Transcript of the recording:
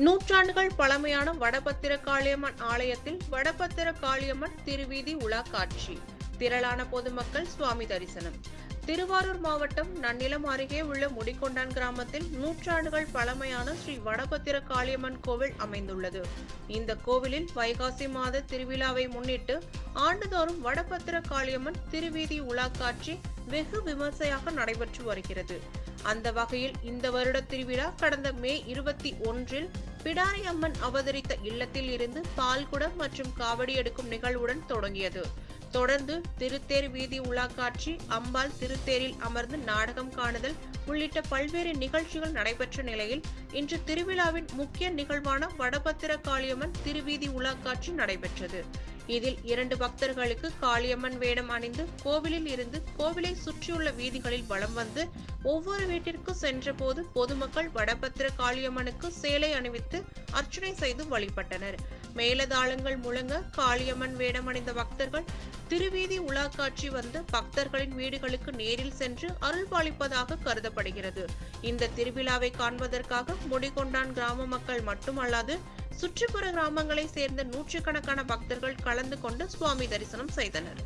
நூற்றாண்டுகள் பழமையான வடபத்திர காளியம்மன் ஆலயத்தில் வடபத்திர காளியம்மன் திருவீதி உலா காட்சி. திரளான பொதுமக்கள் சுவாமி தரிசனம். திருவாரூர் மாவட்டம் நன்னிலம் அருகே உள்ள முடிகொண்டான் கிராமத்தில் நூற்றாண்டுகள் பழமையான ஸ்ரீ வடபத்திர காளியம்மன் கோவில் அமைந்துள்ளது. இந்த கோவிலில் வைகாசி மாத திருவிழாவை முன்னிட்டு ஆண்டுதோறும் வடபத்திர காளியம்மன் திருவீதி உலா காட்சி வெகு விமர்சையாக நடைபெற்று வருகிறது. அந்த வகையில் இந்த வருட திருவிழா கடந்த மே 21 பிடாரி அம்மன் அவதரித்த இல்லத்தில் இருந்து பால்குடம் மற்றும் காவடி எடுக்கும் நிகழ்வுடன் தொடங்கியது. தொடர்ந்து திருத்தேர் வீதி உலா காட்சி, அம்பாள் திருத்தேரில் அமர்ந்து நாடகம் காணுதல் உள்ளிட்ட பல்வேறு நிகழ்ச்சிகள் நடைபெற்ற நிலையில் இன்று திருவிழாவின் முக்கிய நிகழ்வான வடபத்திர காளியம்மன் திருவீதி உலா காட்சி நடைபெற்றது. இதில் 2 பக்தர்களுக்கு காளியம்மன் வேடம் அணிந்து கோவிலில் இருந்து கோவிலை சுற்றியுள்ள வீதிகளில் வலம் வந்து ஒவ்வொரு வீட்டிற்கு சென்ற போது பொதுமக்கள் வடபத்திர காளியம்மனுக்கு சேலை அணிவித்து அர்ச்சனை செய்து வழிபட்டனர். மேலதாளங்கள் முழங்க காளியம்மன் வேடம் அணிந்த பக்தர்கள் திருவீதி உலா காட்சி வந்து பக்தர்களின் வீடுகளுக்கு நேரில் சென்று அருள்பாலிப்பதாக கருதப்படுகிறது. இந்த திருவிழாவை காண்பதற்காக முடிகொண்டான் கிராம மக்கள் மட்டுமல்லாது சுற்றுப்புற கிராமங்களை சேர்ந்த நூற்றுக்கணக்கான பக்தர்கள் கலந்து கொண்டு சுவாமி தரிசனம் செய்தனர்.